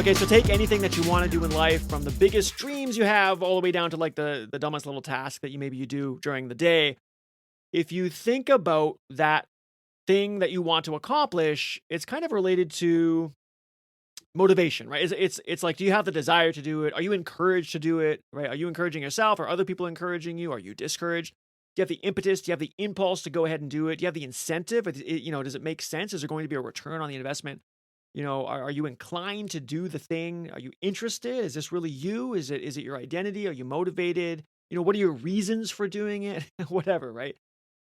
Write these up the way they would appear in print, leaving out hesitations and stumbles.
Okay, so take anything that you want to do in life, from the biggest dreams you have all the way down to like the dumbest little task that you do during the day. If you think about that thing that you want to accomplish, it's kind of related to motivation, right? It's like, do you have the desire to do it? Are you encouraged to do it, right? Are you encouraging yourself? Are other people encouraging you? Are you discouraged? Do you have the impetus? Do you have the impulse to go ahead and do it? Do you have the incentive? Does it make sense? Is there going to be a return on the investment? Are you inclined to do the thing? Are you interested? Is this really you? Is it your identity? Are you motivated? What are your reasons for doing it? Whatever, right?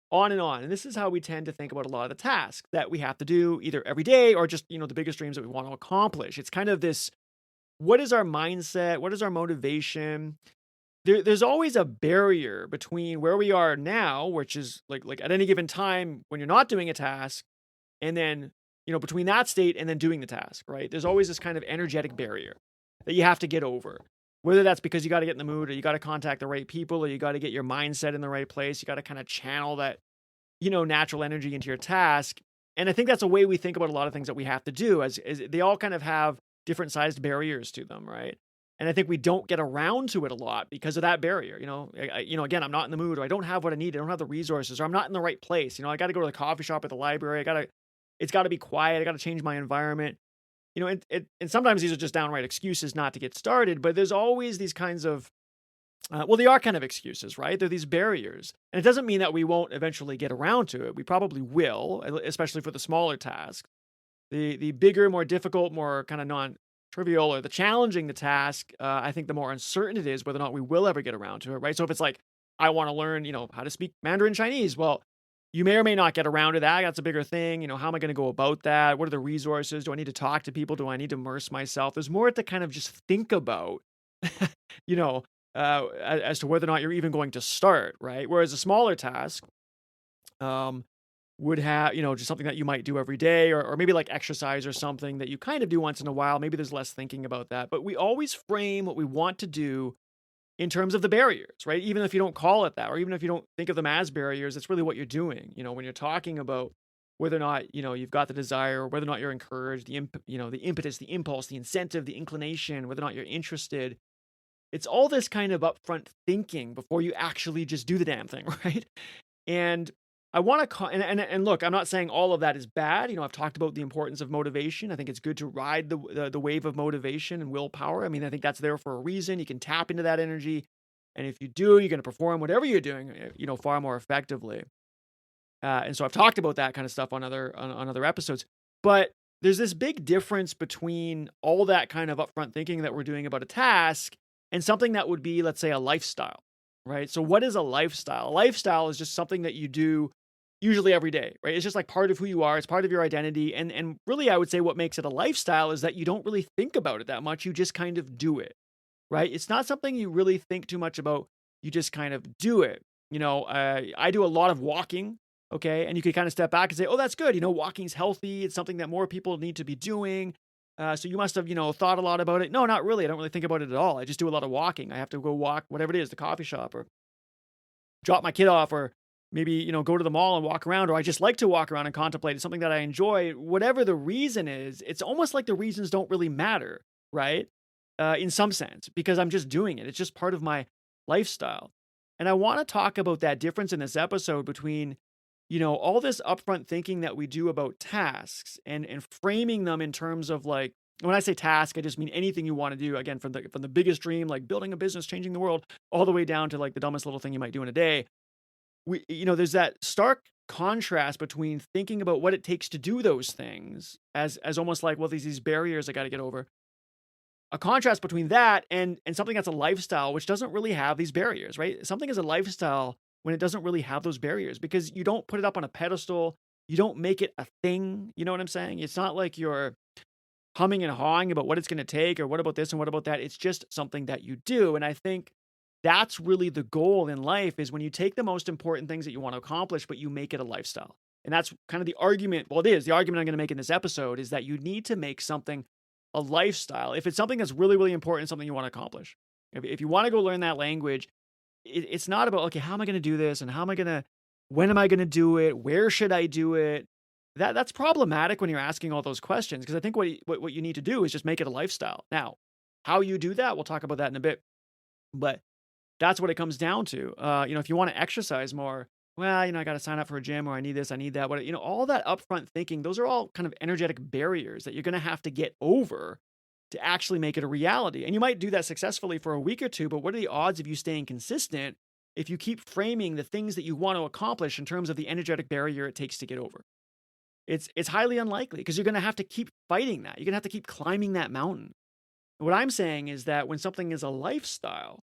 On and on. And this is how we tend to think about a lot of the tasks that we have to do either every day or just, the biggest dreams that we want to accomplish. It's kind of this, what is our mindset? What is our motivation? There's always a barrier between where we are now, which is like at any given time when you're not doing a task, and then, between that state and then doing the task, right? There's always this kind of energetic barrier that you have to get over. Whether that's because you got to get in the mood, or you got to contact the right people, or you got to get your mindset in the right place. You got to kind of channel that, natural energy into your task. And I think that's a way we think about a lot of things that we have to do, as they all kind of have different sized barriers to them, right? And I think we don't get around to it a lot because of that barrier. Again, I'm not in the mood, or I don't have what I need. I don't have the resources, or I'm not in the right place. I got to go to the coffee shop or the library. It's got to be quiet. I got to change my environment. And sometimes these are just downright excuses not to get started, but there's always these kinds of, they are kind of excuses, right? They're these barriers. And it doesn't mean that we won't eventually get around to it. We probably will, especially for the smaller tasks. The bigger, more difficult, more kind of non-trivial, or the challenging the task, I think the more uncertain it is whether or not we will ever get around to it, right? So if it's like, I want to learn, how to speak Mandarin Chinese, well, you may or may not get around to that. That's a bigger thing. How am I going to go about that? What are the resources? Do I need to talk to people? Do I need to immerse myself? There's more to kind of just think about, as to whether or not you're even going to start, right? Whereas a smaller task would have, just something that you might do every day, or maybe like exercise or something that you kind of do once in a while. Maybe there's less thinking about that. But we always frame what we want to do in terms of the barriers, right? Even if you don't call it that, or even if you don't think of them as barriers, it's really what you're doing. When you're talking about whether or not, you've got the desire, or whether or not you're encouraged, the impetus, the impulse, the incentive, the inclination, whether or not you're interested. It's all this kind of upfront thinking before you actually just do the damn thing, right? And I want to, and look, I'm not saying all of that is bad. I've talked about the importance of motivation. I think it's good to ride the wave of motivation and willpower. I mean, I think that's there for a reason. You can tap into that energy, and if you do, you're going to perform whatever you're doing, far more effectively. And so I've talked about that kind of stuff on other episodes. But there's this big difference between all that kind of upfront thinking that we're doing about a task and something that would be, let's say, a lifestyle, right? So what is a lifestyle? A lifestyle is just something that you do usually every day, right? It's just like part of who you are. It's part of your identity. And really, I would say what makes it a lifestyle is that you don't really think about it that much. You just kind of do it, right? It's not something you really think too much about. You just kind of do it. I do a lot of walking, okay? And you can kind of step back and say, oh, that's good. Walking's healthy. It's something that more people need to be doing. So you must have, thought a lot about it. No, not really. I don't really think about it at all. I just do a lot of walking. I have to go walk, whatever it is, the coffee shop, or drop my kid off, or maybe, go to the mall and walk around, or I just like to walk around and contemplate. It's something that I enjoy. Whatever the reason is, it's almost like the reasons don't really matter, right? In some sense, because I'm just doing it. It's just part of my lifestyle. And I want to talk about that difference in this episode between, all this upfront thinking that we do about tasks and framing them in terms of, like, when I say task, I just mean anything you want to do. Again, from the biggest dream, like building a business, changing the world, all the way down to like the dumbest little thing you might do in a day. There's that stark contrast between thinking about what it takes to do those things as almost like, well, there's these barriers I got to get over. A contrast between that and something that's a lifestyle, which doesn't really have these barriers, right? Something is a lifestyle when it doesn't really have those barriers, because you don't put it up on a pedestal. You don't make it a thing. You know what I'm saying? It's not like you're humming and hawing about what it's going to take, or what about this and what about that. It's just something that you do. And I think that's really the goal in life, is when you take the most important things that you want to accomplish, but you make it a lifestyle. And that's kind of the argument. Well, it is the argument I'm going to make in this episode, is that you need to make something a lifestyle. If it's something that's really, really important, something you want to accomplish. If you want to go learn that language, it's not about, okay, how am I going to do this? And when am I going to do it? Where should I do it? that's problematic when you're asking all those questions, because I think what you need to do is just make it a lifestyle. Now, how you do that, we'll talk about that in a bit, but that's what it comes down to. If you want to exercise more, well, I got to sign up for a gym, or I need this, I need that. All that upfront thinking, those are all kind of energetic barriers that you're going to have to get over to actually make it a reality. And you might do that successfully for a week or two, but what are the odds of you staying consistent if you keep framing the things that you want to accomplish in terms of the energetic barrier it takes to get over? It's highly unlikely, because you're going to have to keep fighting that. You're going to have to keep climbing that mountain. What I'm saying is that when something is a lifestyle,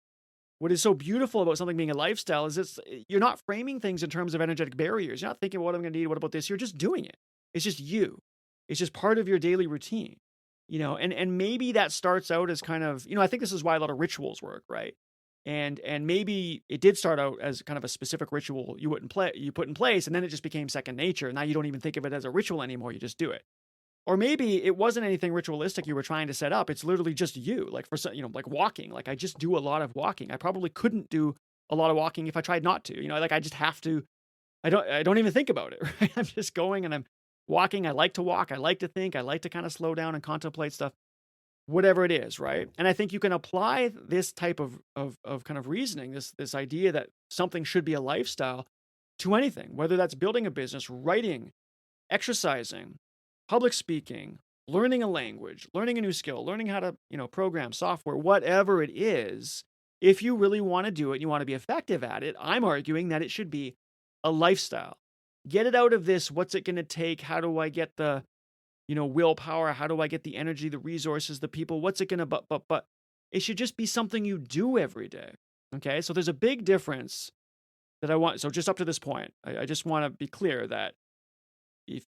what is so beautiful about something being a lifestyle is you're not framing things in terms of energetic barriers. You're not thinking, what am I going to need? What about this? You're just doing it. It's just you. It's just part of your daily routine, and maybe that starts out as kind of, I think this is why a lot of rituals work, right? And maybe it did start out as kind of a specific ritual you put in place, and then it just became second nature. Now you don't even think of it as a ritual anymore. You just do it. Or maybe it wasn't anything ritualistic you were trying to set up. It's literally just you. Like for some, like walking. Like I just do a lot of walking. I probably couldn't do a lot of walking if I tried not to. Like I just have to. I don't even think about it. Right? I'm just going and I'm walking. I like to walk. I like to think. I like to kind of slow down and contemplate stuff. Whatever it is, right? And I think you can apply this type of kind of reasoning, this idea that something should be a lifestyle, to anything, whether that's building a business, writing, exercising, public speaking, learning a language, learning a new skill, learning how to, program software, whatever it is. If you really want to do it and you want to be effective at it, I'm arguing that it should be a lifestyle. Get it out of this, what's it going to take? How do I get the willpower? How do I get the energy, the resources, the people? What's it going to, but it should just be something you do every day. Okay. So there's a big difference that I want. So just up to this point, I just want to be clear that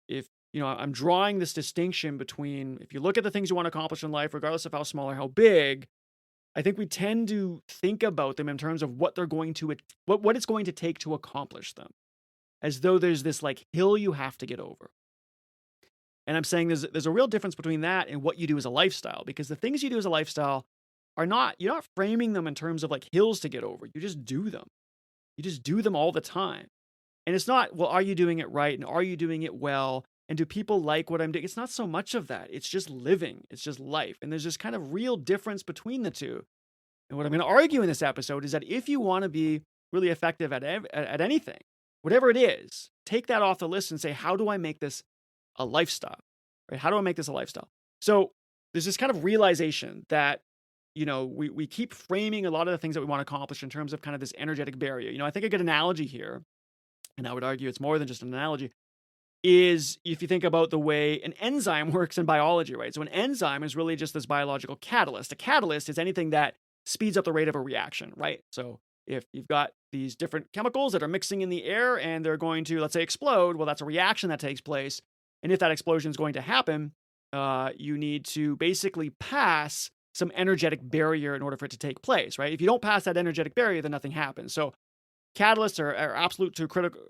if I'm drawing this distinction between, if you look at the things you want to accomplish in life, regardless of how small or how big, I think we tend to think about them in terms of what it's going to take to accomplish them, as though there's this like hill you have to get over. And I'm saying there's a real difference between that and what you do as a lifestyle, because the things you do as a lifestyle you're not framing them in terms of like hills to get over. You just do them. You just do them all the time. And it's not, well, are you doing it right? And are you doing it well? And do people like what I'm doing? It's not so much of that. It's just living. It's just life. And there's this kind of real difference between the two. And what I'm going to argue in this episode is that if you want to be really effective at anything, whatever it is, take that off the list and say, how do I make this a lifestyle? Right? How do I make this a lifestyle? So there's this kind of realization that, we keep framing a lot of the things that we want to accomplish in terms of kind of this energetic barrier. I think a good analogy here, and I would argue it's more than just an analogy, is if you think about the way an enzyme works in biology, right? So an enzyme is really just this biological catalyst. A catalyst is anything that speeds up the rate of a reaction, right? So if you've got these different chemicals that are mixing in the air and they're going to, let's say, explode, well, that's a reaction that takes place. And if that explosion is going to happen, you need to basically pass some energetic barrier in order for it to take place, right? If you don't pass that energetic barrier, then nothing happens. So catalysts are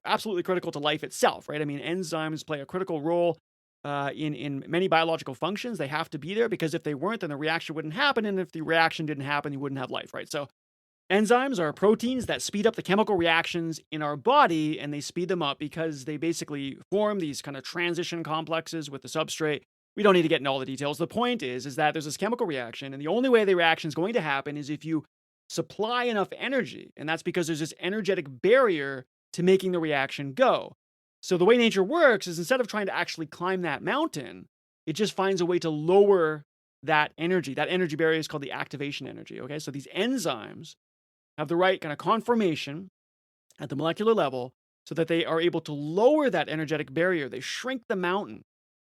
absolutely critical to life itself, right? I mean, enzymes play a critical role in many biological functions. They have to be there, because if they weren't, then the reaction wouldn't happen. And if the reaction didn't happen, you wouldn't have life, right? So enzymes are proteins that speed up the chemical reactions in our body, and they speed them up because they basically form these kind of transition complexes with the substrate. We don't need to get into all the details. The point is that there's this chemical reaction, and the only way the reaction is going to happen is if you supply enough energy, and that's because there's this energetic barrier to making the reaction go. So the way nature works is, instead of trying to actually climb that mountain, it just finds a way to lower that energy. That energy barrier is called the activation energy, okay? So these enzymes have the right kind of conformation at the molecular level so that they are able to lower that energetic barrier. They shrink the mountain,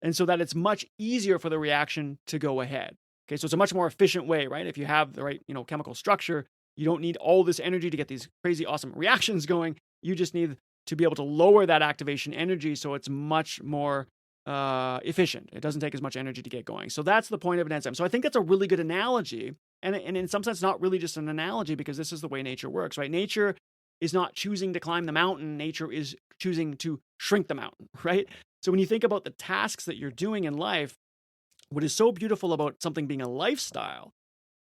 and so that it's much easier for the reaction to go ahead. Okay, so it's a much more efficient way, right? If you have the right, chemical structure, you don't need all this energy to get these crazy awesome reactions going. You just need to be able to lower that activation energy so it's much more efficient. It doesn't take as much energy to get going. So that's the point of an enzyme. So I think that's a really good analogy. And in some sense, not really just an analogy, because this is the way nature works, right? Nature is not choosing to climb the mountain. Nature is choosing to shrink the mountain, right? So when you think about the tasks that you're doing in life, what is so beautiful about something being a lifestyle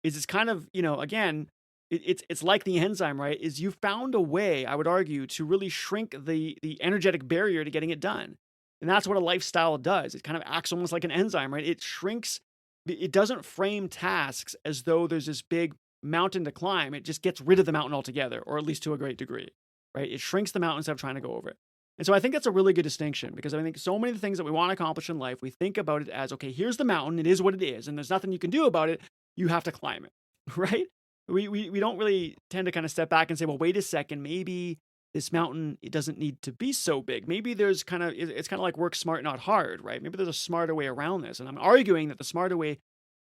is it's kind of, again, it's like the enzyme, right? Is you found a way, I would argue, to really shrink the energetic barrier to getting it done. And that's what a lifestyle does. It kind of acts almost like an enzyme, right? It shrinks, it doesn't frame tasks as though there's this big mountain to climb. It just gets rid of the mountain altogether, or at least to a great degree, right? It shrinks the mountain instead of trying to go over it. And so I think that's a really good distinction, because I think so many of the things that we want to accomplish in life, we think about it as, okay, here's the mountain. It is what it is. And there's nothing you can do about it. You have to climb it, right? We don't really tend to kind of step back and say, well, wait a second, maybe this mountain, it doesn't need to be so big. Maybe there's it's kind of like work smart, not hard, right? Maybe there's a smarter way around this. And I'm arguing that the smarter way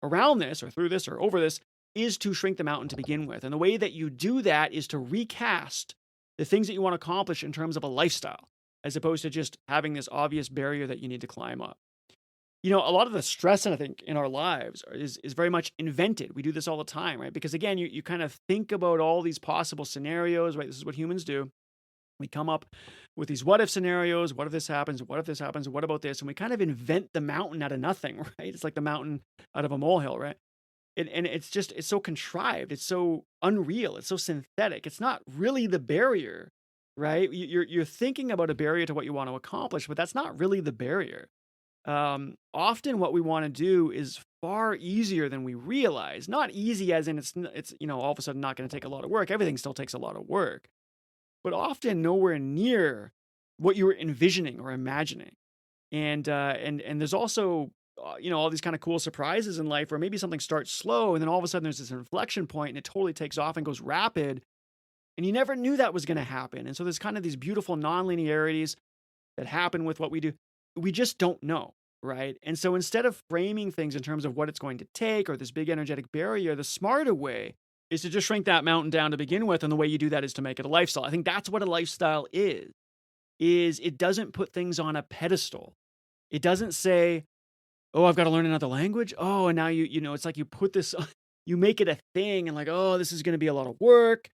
around this, or through this, or over this, is to shrink the mountain to begin with. And the way that you do that is to recast the things that you want to accomplish in terms of a lifestyle, as opposed to just having this obvious barrier that you need to climb up. A lot of the stress, I think, in our lives is very much invented. We do this all the time, right? Because again, you kind of think about all these possible scenarios, right? This is what humans do. We come up with these what if scenarios. What if this happens? What if this happens? What about this? And we kind of invent the mountain out of nothing, right? It's like the mountain out of a molehill, right? And it's so contrived. It's so unreal. It's so synthetic. It's not really the barrier, right? You're thinking about a barrier to what you want to accomplish, but that's not really the barrier. Often what we want to do is far easier than we realize. Not easy as in it's all of a sudden not going to take a lot of work. Everything still takes a lot of work, but often nowhere near what you were envisioning or imagining. And there's also all these kind of cool surprises in life, where maybe something starts slow and then all of a sudden there's this inflection point and it totally takes off and goes rapid, and you never knew that was going to happen. And so there's kind of these beautiful non-linearities that happen with what we do. We just don't know, right? And so instead of framing things in terms of what it's going to take or this big energetic barrier, the smarter way is to just shrink that mountain down to begin with. And the way you do that is to make it a lifestyle. I think that's what a lifestyle is it doesn't put things on a pedestal. It doesn't say, oh, I've got to learn another language. Oh, and now it's like you put this, you make it a thing, and like, oh, this is going to be a lot of work.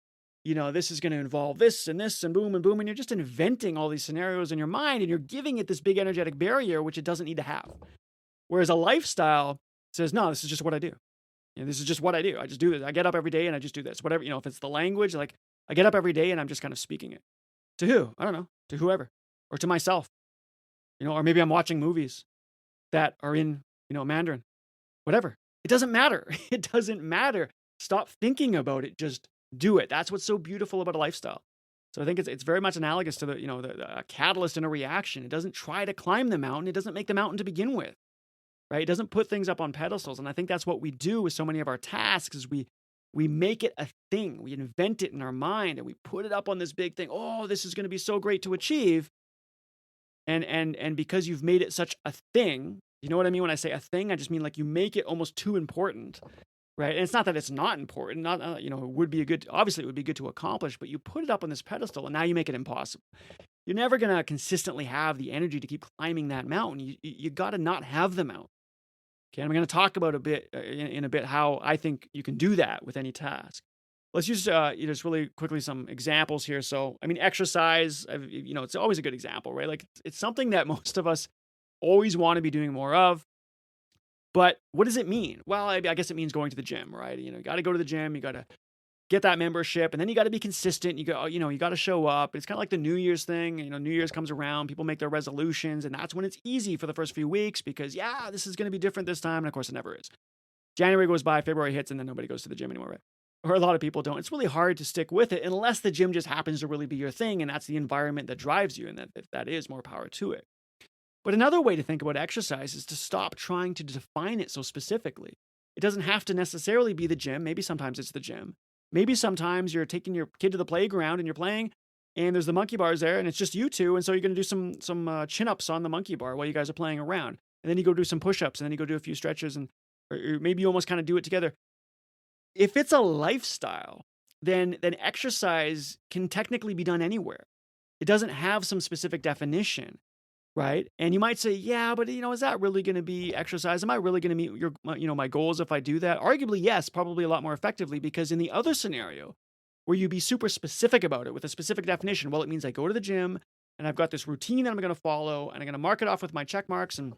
This is going to involve this and this and boom and boom. And you're just inventing all these scenarios in your mind, and you're giving it this big energetic barrier, which it doesn't need to have. Whereas a lifestyle says, no, this is just what I do. This is just what I do. I just do this. I get up every day and I just do this. Whatever, if it's the language, like I get up every day and I'm just kind of speaking it. To who? I don't know. To whoever. Or to myself. Or maybe I'm watching movies that are in, Mandarin. Whatever. It doesn't matter. It doesn't matter. Stop thinking about it. Just do it. That's what's so beautiful about a lifestyle. So I think it's very much analogous to the catalyst in a reaction. It doesn't try to climb the mountain. It doesn't make the mountain to begin with, right? It doesn't put things up on pedestals. And I think that's what we do with so many of our tasks is we make it a thing. We invent it in our mind and we put it up on this big thing. Oh, this is going to be so great to achieve. And because you've made it such a thing, you know what I mean? When I say a thing, I just mean like you make it almost too important. Right. And it's not that it's not important, it would be obviously it would be good to accomplish, but you put it up on this pedestal and now you make it impossible. You're never going to consistently have the energy to keep climbing that mountain. You got to not have the mountain. Okay. And I'm going to talk about in a bit how I think you can do that with any task. Let's use just really quickly some examples here. So, exercise, it's always a good example, right? Like it's something that most of us always want to be doing more of. But what does it mean? Well, I guess it means going to the gym, right? You got to go to the gym. You got to get that membership, and then you got to be consistent. You got to show up. It's kind of like the New Year's thing. New Year's comes around, people make their resolutions, and that's when it's easy for the first few weeks because, this is going to be different this time. And of course, it never is. January goes by, February hits, and then nobody goes to the gym anymore, right? Or a lot of people don't. It's really hard to stick with it unless the gym just happens to really be your thing, and that's the environment that drives you, and that is more power to it. But another way to think about exercise is to stop trying to define it so specifically. It doesn't have to necessarily be the gym. Maybe sometimes it's the gym. Maybe sometimes you're taking your kid to the playground and you're playing and there's the monkey bars there and it's just you two. And so you're going to do some chin-ups on the monkey bar while you guys are playing around. And then you go do some push-ups and then you go do a few stretches or maybe you almost kind of do it together. If it's a lifestyle, then exercise can technically be done anywhere. It doesn't have some specific definition. Right. And you might say, yeah, but, is that really going to be exercise? Am I really going to meet my goals if I do that? Arguably, yes, probably a lot more effectively, because in the other scenario where you be super specific about it with a specific definition, well, it means I go to the gym and I've got this routine that I'm going to follow and I'm going to mark it off with my check marks. And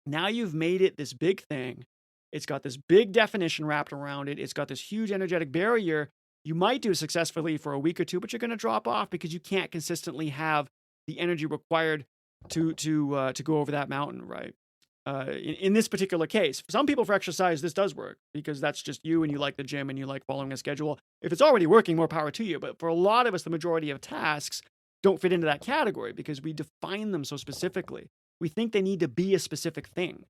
now you've made it this big thing. It's got this big definition wrapped around it. It's got this huge energetic barrier. You might do successfully for a week or two, but you're going to drop off because you can't consistently have the energy required to go over that mountain, right? In this particular case, for some people for exercise, this does work because that's just you and you like the gym and you like following a schedule. If it's already working, more power to you. But for a lot of us, the majority of tasks don't fit into that category because we define them so specifically. We think they need to be a specific thing.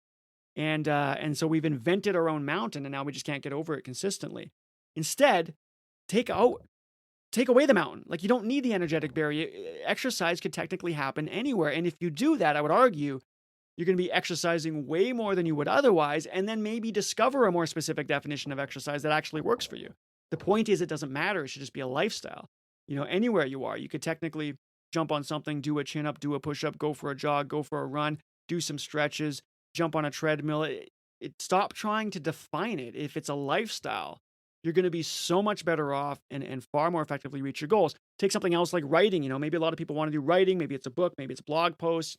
And so we've invented our own mountain and now we just can't get over it consistently. Instead, take away the mountain. Like, you don't need the energetic barrier. Exercise could technically happen anywhere. And if you do that, I would argue you're going to be exercising way more than you would otherwise, and then maybe discover a more specific definition of exercise that actually works for you. The point is, it doesn't matter. It should just be a lifestyle. Anywhere you are, you could technically jump on something, do a chin up, do a push up, go for a jog, go for a run, do some stretches, jump on a treadmill. Stop trying to define it. If it's a lifestyle, you're going to be so much better off and far more effectively reach your goals. Take something else like writing. Maybe a lot of people want to do writing. Maybe it's a book. Maybe it's a blog post.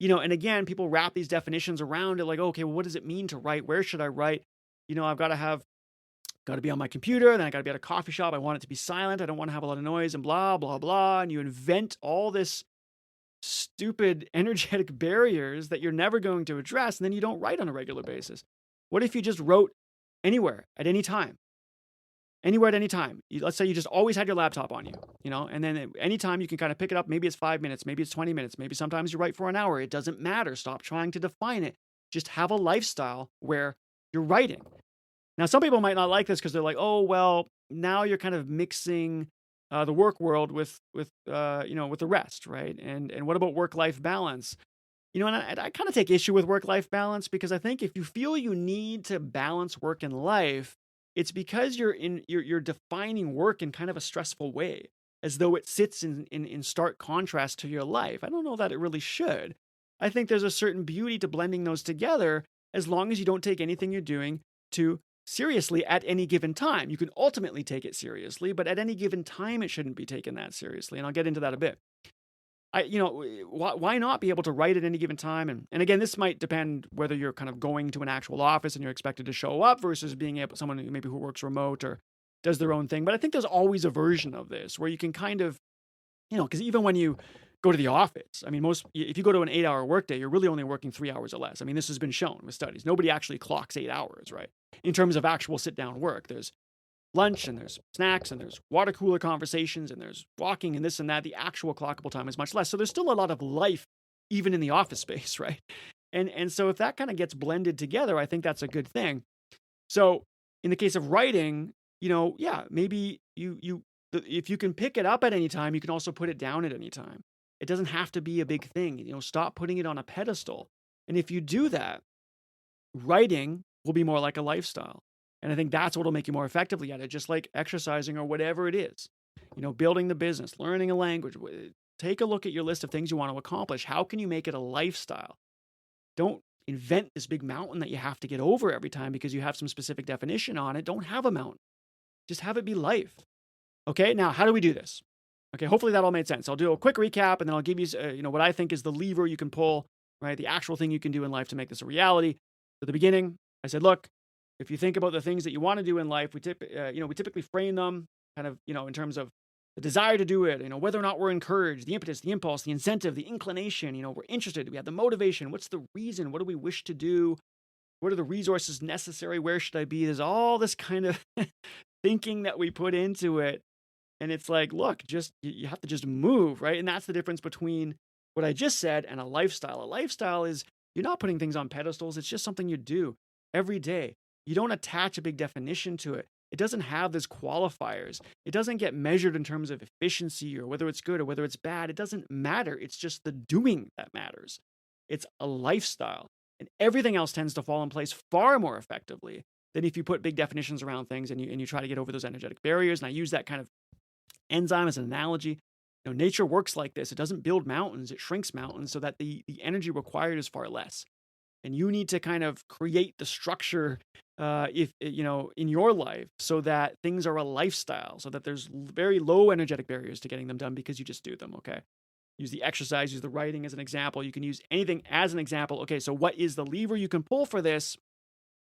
And again, people wrap these definitions around it like, okay, well, what does it mean to write? Where should I write? I've got to be on my computer. Then I got to be at a coffee shop. I want it to be silent. I don't want to have a lot of noise and blah, blah, blah. And you invent all this stupid energetic barriers that you're never going to address. And then you don't write on a regular basis. What if you just wrote anywhere at any time? Anywhere at any time. Let's say you just always had your laptop on you, and then anytime you can kind of pick it up. Maybe it's 5 minutes, maybe it's 20 minutes, maybe sometimes you write for an hour. It doesn't matter. Stop trying to define it. Just have a lifestyle where you're writing. Now, some people might not like this because they're like, oh, well, now you're kind of mixing the work world with the rest, right? And what about work-life balance? And I kind of take issue with work-life balance because I think if you feel you need to balance work and life, it's because you're defining work in kind of a stressful way, as though it sits in stark contrast to your life. I don't know that it really should. I think there's a certain beauty to blending those together as long as you don't take anything you're doing too seriously at any given time. You can ultimately take it seriously, but at any given time, it shouldn't be taken that seriously. And I'll get into that a bit. Why not be able to write at any given time? And again, this might depend whether you're kind of going to an actual office and you're expected to show up versus being able someone who works remote or does their own thing. But I think there's always a version of this where you can kind of, because even when you go to the office, if you go to an 8-hour workday, you're really only working 3 hours or less. This has been shown with studies. Nobody actually clocks 8 hours, right? In terms of actual sit down work, there's lunch and there's snacks and there's water cooler conversations and there's walking and this and that. The actual clockable time is much less. So there's still a lot of life even in the office space, right? And so if that kind of gets blended together, I think that's a good thing. So in the case of writing, maybe if you can pick it up at any time, you can also put it down at any time. It doesn't have to be a big thing. Stop putting it on a pedestal. And if you do that, writing will be more like a lifestyle. And I think that's what will make you more effectively at it, just like exercising or whatever it is. Building the business, learning a language. Take a look at your list of things you want to accomplish. How can you make it a lifestyle? Don't invent this big mountain that you have to get over every time because you have some specific definition on it. Don't have a mountain. Just have it be life. Okay, now how do we do this? Okay, hopefully that all made sense. I'll do a quick recap and then I'll give you what I think is the lever you can pull, right? The actual thing you can do in life to make this a reality. At the beginning, I said, look, if you think about the things that you want to do in life, we typically frame them kind of, in terms of the desire to do it, whether or not we're encouraged, the impetus, the impulse, the incentive, the inclination, we're interested, we have the motivation, what's the reason, what do we wish to do, what are the resources necessary, where should I be? There's all this kind of thinking that we put into it. And it's like, look, you have to just move, right? And that's the difference between what I just said and a lifestyle. A lifestyle is you're not putting things on pedestals. It's just something you do every day. You don't attach a big definition to it. It doesn't have those qualifiers. It doesn't get measured in terms of efficiency or whether it's good or whether it's bad. It doesn't matter. It's just the doing that matters. It's a lifestyle. And everything else tends to fall in place far more effectively than if you put big definitions around things and you try to get over those energetic barriers. And I use that kind of enzyme as an analogy. Nature works like this. It doesn't build mountains. It shrinks mountains so that the energy required is far less. And you need to kind of create the structure in your life so that things are a lifestyle, so that there's very low energetic barriers to getting them done because you just do them, okay? Use the exercise, use the writing as an example. You can use anything as an example. Okay, so what is the lever you can pull for this?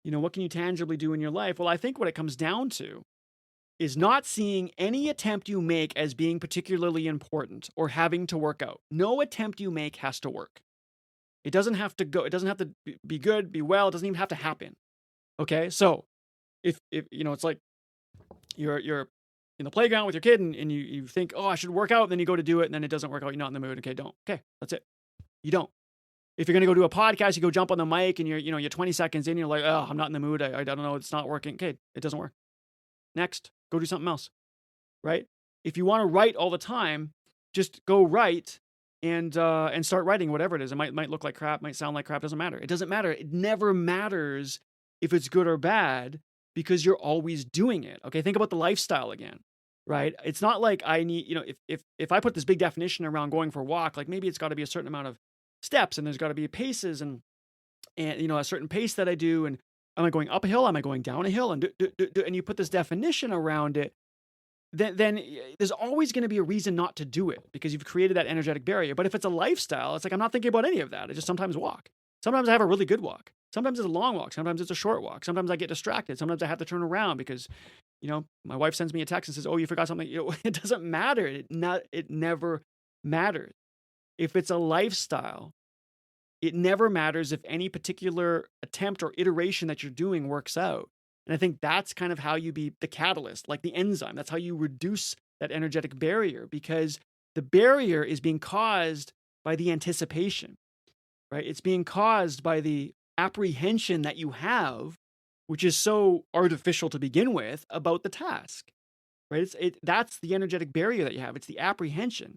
What can you tangibly do in your life? Well, I think what it comes down to is not seeing any attempt you make as being particularly important or having to work out. No attempt you make has to work. It doesn't have to go, it doesn't have to be good, be well, it doesn't even have to happen. Okay? So if it's like you're in the playground with your kid and you think, oh, I should work out, and then you go to do it and then it doesn't work out, you're not in the mood. Okay, don't. Okay, that's it. You don't. If you're going to go do a podcast, you go jump on the mic and you're 20 seconds in, you're like, oh, I'm not in the mood. I don't know. It's not working. Okay, it doesn't work. Next, go do something else, right? If you want to write all the time, just go write and start writing whatever it is. It might look like crap, might sound like crap. Doesn't matter. It doesn't matter. It never matters if it's good or bad because you're always doing it. Okay, think about the lifestyle again, right? It's not like I need, if I put this big definition around going for a walk, like maybe it's got to be a certain amount of steps and there's got to be paces and a certain pace that I do. And am I going up a hill? Am I going down a hill? And and you put this definition around it, then there's always going to be a reason not to do it because you've created that energetic barrier. But if it's a lifestyle, it's like I'm not thinking about any of that. I just sometimes walk. Sometimes I have a really good walk. Sometimes it's a long walk. Sometimes it's a short walk. Sometimes I get distracted. Sometimes I have to turn around because, my wife sends me a text and says, "Oh, you forgot something." It doesn't matter. It never matters. If it's a lifestyle, it never matters if any particular attempt or iteration that you're doing works out. And I think that's kind of how you be the catalyst, like the enzyme. That's how you reduce that energetic barrier because the barrier is being caused by the anticipation, right? It's being caused by the apprehension that you have, which is so artificial to begin with, about the task, right? That's the energetic barrier that you have. It's the apprehension.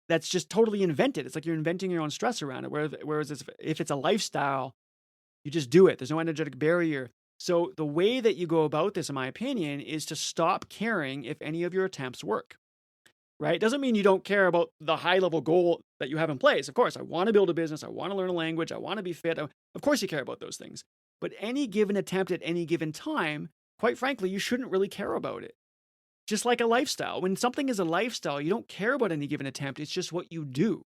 That's just totally invented. It's like you're inventing your own stress around it. Whereas if it's a lifestyle, you just do it. There's no energetic barrier. So the way that you go about this, in my opinion, is to stop caring if any of your attempts work, right? It doesn't mean you don't care about the high level goal that you have in place. Of course, I want to build a business. I want to learn a language. I want to be fit. Of course you care about those things. But any given attempt at any given time, quite frankly, you shouldn't really care about it. Just like a lifestyle. When something is a lifestyle, you don't care about any given attempt. It's just what you do.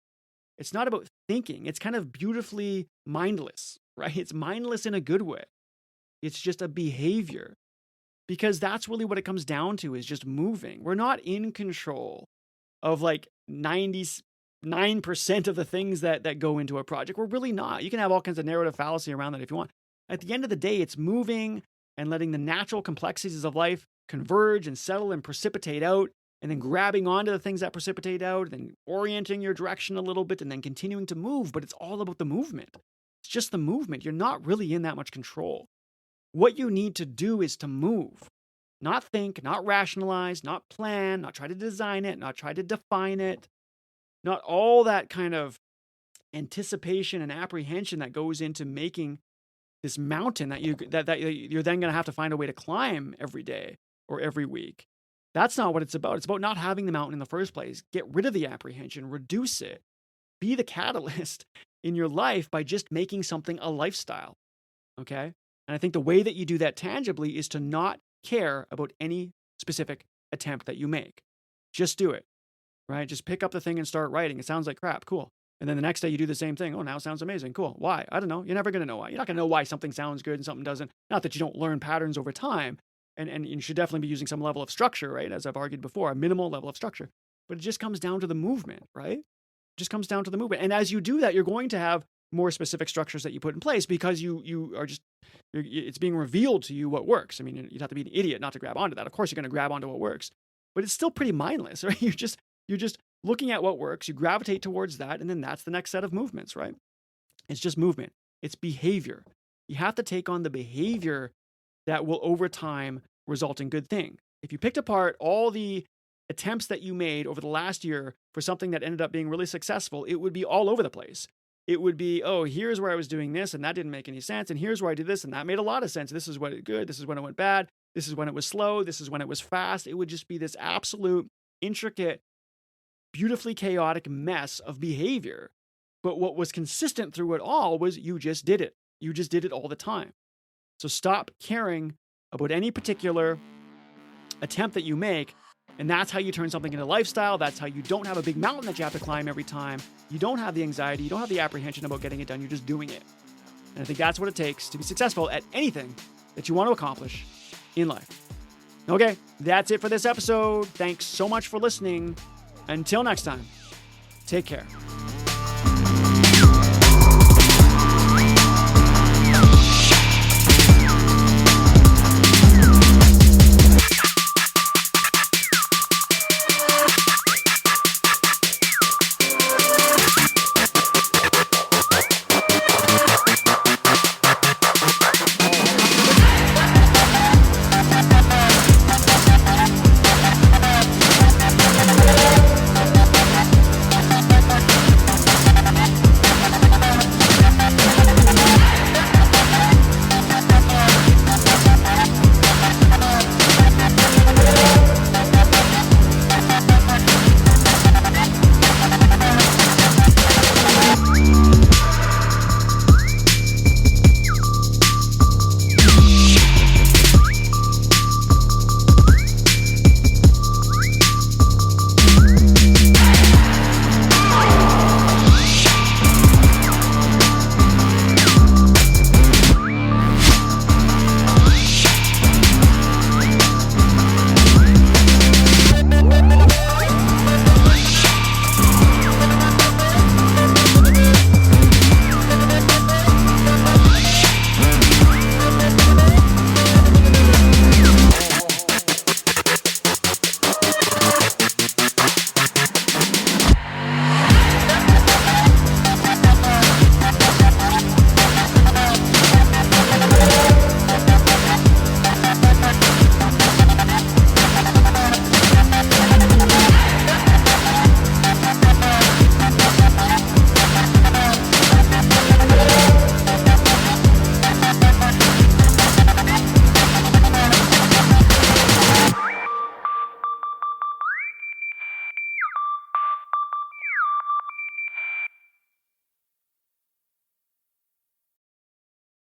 It's not about thinking. It's kind of beautifully mindless, right? It's mindless in a good way. It's just a behavior. Because that's really what it comes down to, is just moving. We're not in control of like 99% of the things that go into a project. We're really not. You can have all kinds of narrative fallacy around that if you want. At the end of the day, it's moving and letting the natural complexities of life converge and settle and precipitate out, and then grabbing onto the things that precipitate out, and then orienting your direction a little bit, and then continuing to move. But it's all about the movement. It's just the movement. You're not really in that much control. What you need to do is to move, not think, not rationalize, not plan, not try to design it, not try to define it, not all that kind of anticipation and apprehension that goes into making this mountain that you're then going to have to find a way to climb every day or every week. That's not what it's about. It's about not having the mountain in the first place. Get rid of the apprehension, reduce it, be the catalyst in your life by just making something a lifestyle. Okay? And I think the way that you do that tangibly is to not care about any specific attempt that you make. Just do it, right? Just pick up the thing and start writing. It sounds like crap. Cool. And then the next day you do the same thing. Oh, now it sounds amazing. Cool. Why? I don't know. You're never going to know why. You're not going to know why something sounds good and something doesn't. Not that you don't learn patterns over time. And you should definitely be using some level of structure, right? As I've argued before, a minimal level of structure. But it just comes down to the movement, right? It just comes down to the movement. And as you do that, you're going to have more specific structures that you put in place because it's being revealed to you what works. I mean, you'd have to be an idiot not to grab onto that. Of course, you're going to grab onto what works, but it's still pretty mindless, right? You're just looking at what works. You gravitate towards that, and then that's the next set of movements, right? It's just movement. It's behavior. You have to take on the behavior that will over time result in good things. If you picked apart all the attempts that you made over the last year for something that ended up being really successful, it would be all over the place. It would be, oh, here's where I was doing this and that didn't make any sense. And here's where I did this and that made a lot of sense. This is when it good. This is when it went bad. This is when it was slow. This is when it was fast. It would just be this absolute intricate, beautifully chaotic mess of behavior. But what was consistent through it all was you just did it. You just did it all the time. So stop caring about any particular attempt that you make. And that's how you turn something into a lifestyle. That's how you don't have a big mountain that you have to climb every time. You don't have the anxiety. You don't have the apprehension about getting it done. You're just doing it. And I think that's what it takes to be successful at anything that you want to accomplish in life. Okay, that's it for this episode. Thanks so much for listening. Until next time, take care.